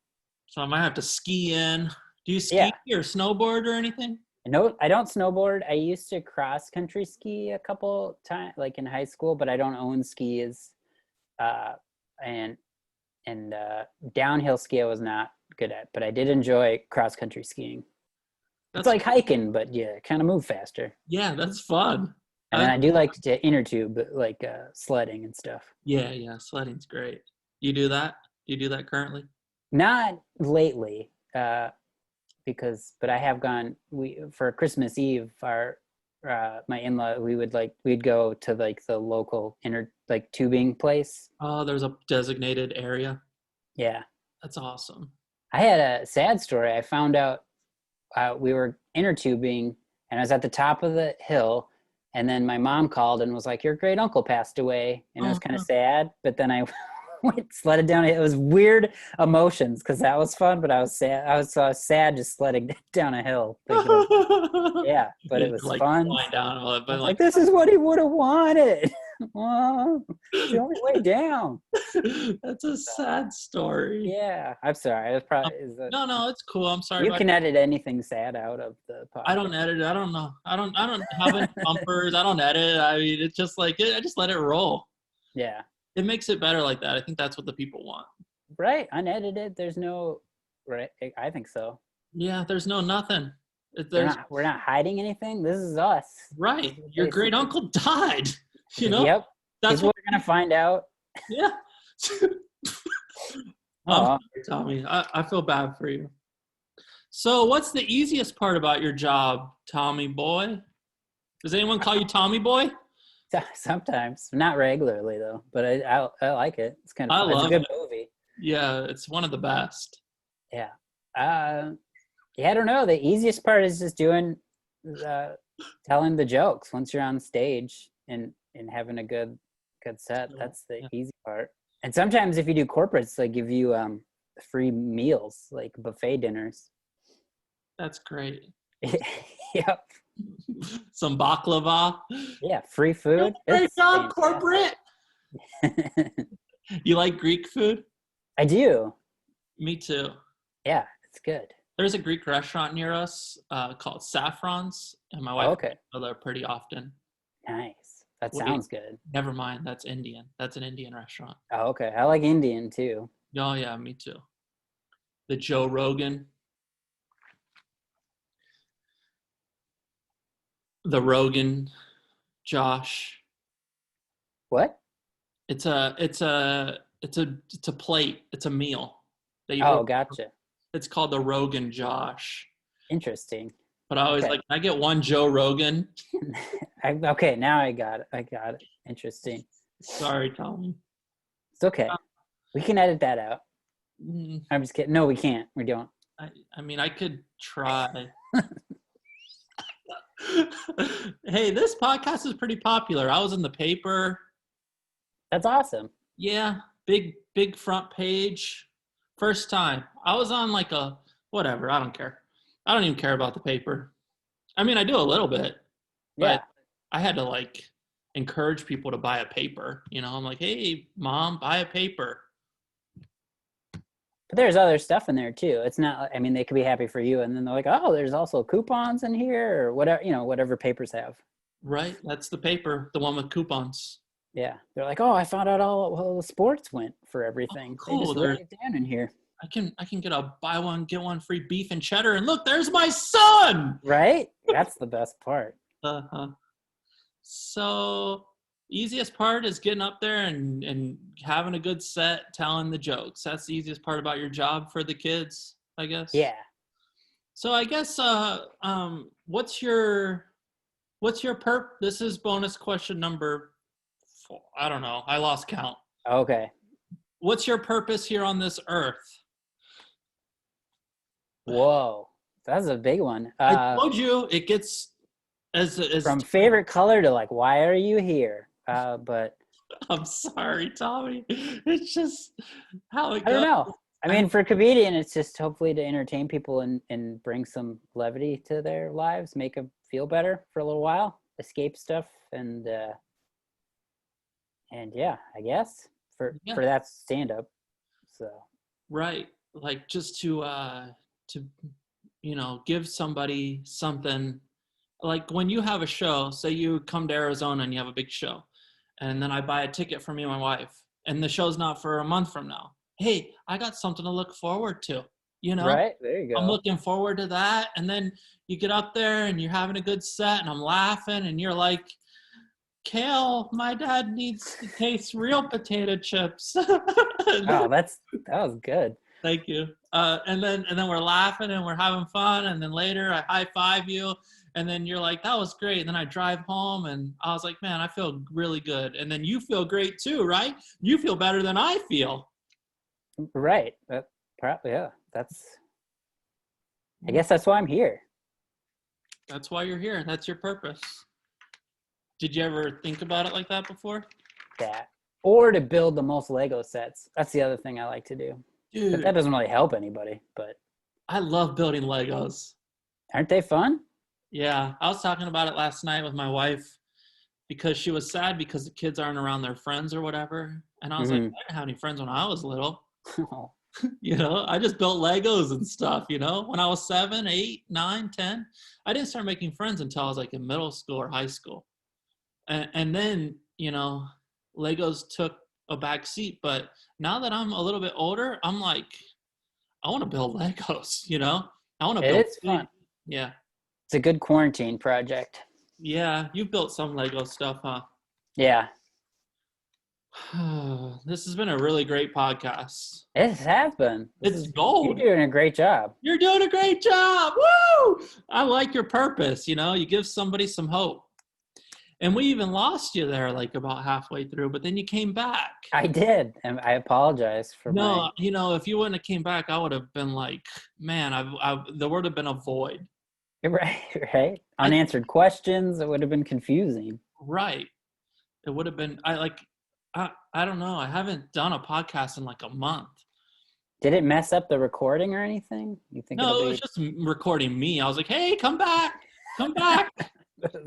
I might have to ski in. Do you ski or snowboard or anything? No, I don't snowboard. I used to cross country ski a couple times, like in high school, but I don't own skis. And downhill ski I was not good at, but I did enjoy cross country skiing. It's like hiking, but kind of move faster. Yeah, that's fun. And then I do like to inner tube, like sledding and stuff. Yeah, sledding's great. You do that? Do you do that currently? Not lately, but I have gone. For Christmas Eve, my in-law, we'd go to like the local tubing place. Oh, there's a designated area. Yeah, that's awesome. I had a sad story. I found out we were inner tubing, and I was at the top of the hill, and then my mom called and was like, "Your great uncle passed away," and it was kind of sad. But then I sledded down. It was weird emotions because that was fun, but I was sad. I was sad just sledding down a hill. Yeah, but it was fun. Down, but like this is what he would have wanted. Oh, it's the only way down. That's a sad story. Yeah, I'm sorry. It probably no, it's cool. I'm sorry. You can edit anything sad out of the podcast. I don't edit it. I don't know. I don't have any bumpers. I don't edit. I mean, it's just like I just let it roll. Yeah. It makes it better like that. I think that's what the people want. Right. Unedited. There's no, right. I think so. Yeah. There's no nothing. We're not hiding anything. This is us. Right. Your great uncle died. You know? Yep. That's what we're going to find out. Yeah. I'm sorry, Tommy. I feel bad for you. So what's the easiest part about your job, Tommy boy? Does anyone call you Tommy boy? Sometimes, not regularly though, but I like it. It's kind of it's a good movie. Yeah, it's one of the best. Yeah. I don't know. The easiest part is just telling the jokes once you're on stage and having a good set. That's the easy part. And sometimes if you do corporates, they give you free meals, like buffet dinners. That's great. Yep. Some baklava. Yeah, free food. Great job, corporate. You like Greek food? I do. Me too. Yeah, it's good. There's a Greek restaurant near us called Saffron's, and my wife go there pretty often. Nice. That sounds good. Never mind. That's Indian. That's an Indian restaurant. Oh, okay. I like Indian too. Oh, yeah, me too. The Joe Rogan. The Rogan, Josh. What? It's a plate. It's a meal. Gotcha. It's called the Rogan, Josh. Interesting. But I always like, can I get one Joe Rogan? Okay, now I got it. Interesting. Sorry, Tommy. It's okay. We can edit that out. Mm, I'm just kidding. No, we can't. We don't. I mean, I could try. Hey, this podcast is pretty popular. I was in the paper. That's awesome. Yeah, big front page. First time. I was on like whatever. I don't care. I don't even care about the paper. I mean, I do a little bit, but I had to like encourage people to buy a paper. You know, I'm like, hey, Mom, buy a paper. But there's other stuff in there too. It's not, I mean, they could be happy for you. And then they're like, oh, there's also coupons in here or whatever, whatever papers have. Right. That's the paper, the one with coupons. Yeah, they're like, oh, I found out all the sports went for Oh, everything. They cool. just write it down in here, I can get a buy one get one free beef and cheddar, and look, there's my son. right? That's the best part. Uh-huh. So easiest part is getting up there and having a good set, telling the jokes. That's the easiest part about your job for the kids, I guess. Yeah. So I guess what's your perp? This is bonus question number 4. I don't know. I lost count. Okay. What's your purpose here on this earth? Whoa, that's a big one. I told you it gets as From favorite color to like, why are you here? But I'm sorry, Tommy. It's just how it I don't goes. know. I mean, for comedian, it's just hopefully to entertain people and bring some levity to their lives, make them feel better for a little while, escape stuff, and yeah, I guess for Yeah, that stand up. So right. Like just to give somebody something. Like when you have a show, say you come to Arizona and you have a big show, and then I buy a ticket for me and my wife, and the show's not for a month from now. Hey, I got something to look forward to. right there you I'm go. looking forward to that. And then you get up there and you're having a good set, and I'm laughing, and you're like, Kale, my dad needs to taste real potato chips. Oh, that was good. Thank you. And then we're laughing and we're having fun. And then later I high five you. And then you're like, that was great. And then I drive home and I was like, man, I feel really good. And then you feel great too, right? You feel better than I feel. Right. That probably yeah. I guess that's why I'm here. That's why you're here. That's your purpose. Did you ever think about it like that before? That or to build the most Lego sets. That's the other thing I like to do. But that Dude, doesn't really help anybody. But I love building Legos. aren't they fun? Yeah, I was talking about it last night with my wife because she was sad because the kids aren't around their friends or whatever. And I was like, Mm-hmm. I didn't have any friends when I was little. I just built Legos and stuff, when I was 7, 8, 9, 10. I didn't start making friends until I was like in middle school or high school. And then, Legos took a back seat. But now that I'm a little bit older, I'm like, I want to build Legos, I want to It build. is fun. Yeah. It's a good quarantine project. Yeah. You've built some Lego stuff, huh? Yeah. This has been a really great podcast. It has been. It's You're gold. doing a great job. You're doing a great job. Woo! I like your purpose. You give somebody some hope. And we even lost you there like about halfway through, but then you came back. I did, and I apologize for No, if you wouldn't have came back, I would have been like, man, there would have been a void. right. Unanswered questions. It would have been confusing. Right. It would have been. I don't know. I haven't done a podcast in like a month. Did it mess up the recording or anything? You think No, it'll it be was just recording me. I was like, hey, come back. Come back.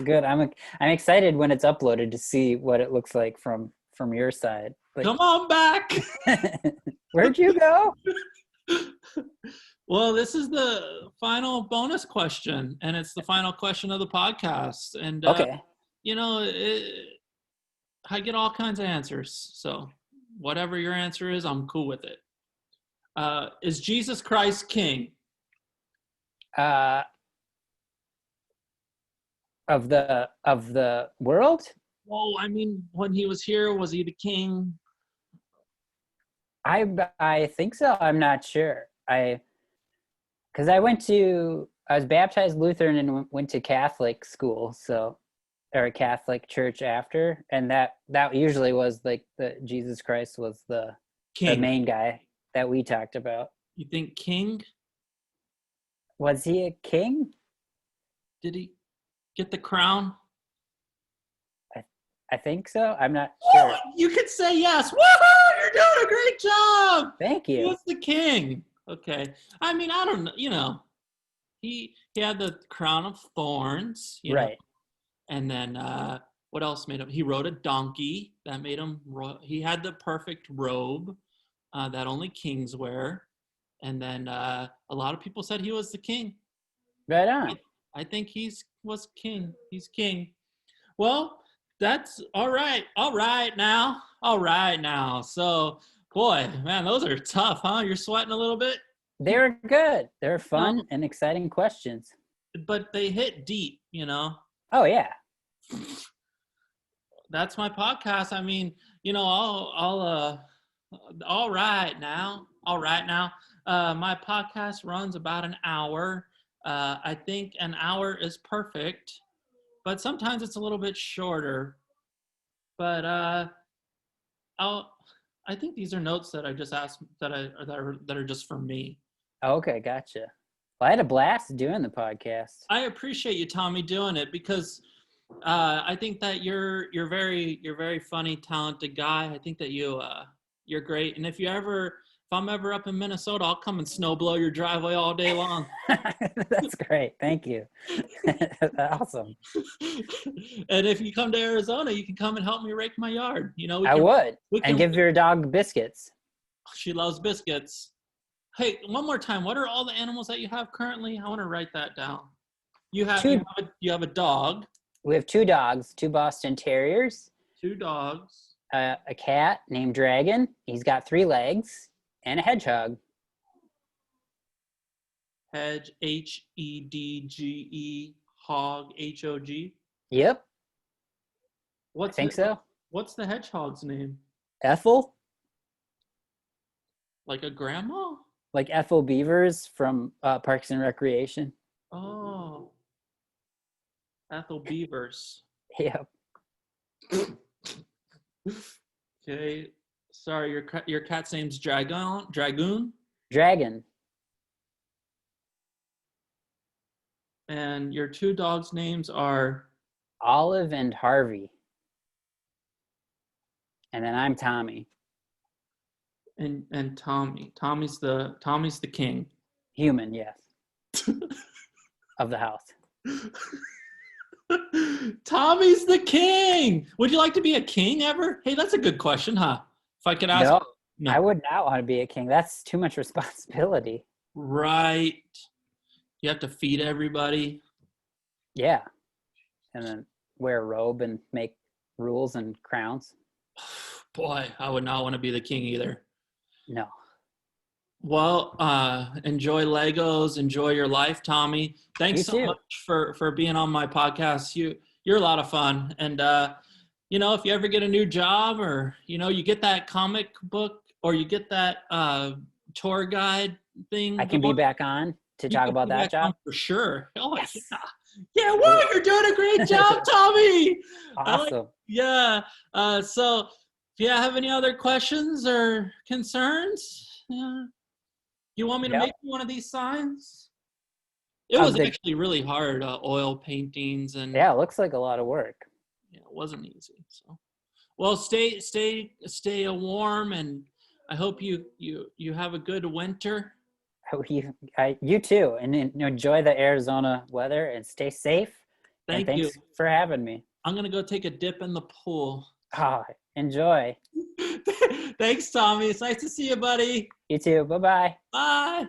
good? I'm excited when it's uploaded to see what it looks like from your side. Like, Come on back. where'd you go? Well, this is the final bonus question, and it's the final question of the podcast. And, Okay. I get all kinds of answers. So whatever your answer is, I'm cool with it. Is Jesus Christ king? Of the world? Well, I mean, when he was here, was he the king? I think so. I'm not sure. Because I was baptized Lutheran and went to Catholic school, or a Catholic church after, and that usually was like the Jesus Christ was the main guy that we talked about. You think king? Was he a king? Did he get the crown? I think so. I'm not sure. You could say yes. Woohoo! You're doing a great job. Thank you. He was the king. Okay. I mean, I don't know. He had the crown of thorns. Right. And then what else made him? He rode a donkey. That made him. He had the perfect robe that only kings wear. And then a lot of people said he was the king. Right on. I think was king. He's king. Well, That's all right. All right now. All right now. So, boy, man, those are tough, huh? You're sweating a little bit? They're good. They're No, fun and exciting questions. but they hit deep, you know? Oh yeah. That's my podcast. I mean, all right now. All right now. My podcast runs about an hour. I think an hour is perfect, but sometimes it's a little bit shorter. But I'll. I think these are notes that I just asked that are just for me. Okay, gotcha. Well, I had a blast doing the podcast. I appreciate you, Tommy, doing it because I think that you're very funny, talented guy. I think that you're great. And if I'm ever up in Minnesota, I'll come and snow blow your driveway all day long. That's great. Thank you. Awesome. And if you come to Arizona, you can come and help me rake my yard. I would. We And can give your dog biscuits. She loves biscuits. Hey, one more time. What are all the animals that you have currently? I want to write that down. You have a dog. We have 2 dogs, 2 Boston Terriers. 2 dogs. A cat named Dragon. He's got 3 legs. And a hedgehog. Hedge, Hedge, hog, Hog. Yep. I think so. What's the hedgehog's name? Ethel. Like a grandma? Like Ethel Beavers from Parks and Recreation. Oh. Ethel Beavers. Yep. Okay. Sorry, your cat's name's Dragoon? Dragon. And your 2 dogs' names are? Olive and Harvey. And then I'm Tommy. And Tommy. Tommy's the king. Human, yes. Of the house. Tommy's the king. Would you like to be a king ever? Hey, that's a good question, huh? If I could ask. No, I would not want to be a king. That's too much responsibility. Right. You have to feed everybody. Yeah. And then wear a robe and make rules and crowns. Boy, I would not want to be the king either. No. Well, enjoy Legos, enjoy your life, Tommy. Thanks so much for being on my podcast. You're a lot of fun. And if you ever get a new job or you get that comic book or you get that tour guide thing, I can be back on to talk about that job for sure. Oh yes. Yeah, whoa, you're doing a great job, Tommy. Awesome. So if you have any other questions or concerns, you want me to make one of these signs? It was actually really hard, oil paintings and it looks like a lot of work. Yeah, it wasn't easy. So, well, stay warm, and I hope you have a good winter. You too, and enjoy the Arizona weather and stay safe. Thanks you for having me. I'm gonna go take a dip in the pool. Oh, enjoy. Thanks, Tommy. It's nice to see you, buddy. You too. Bye-bye. Bye.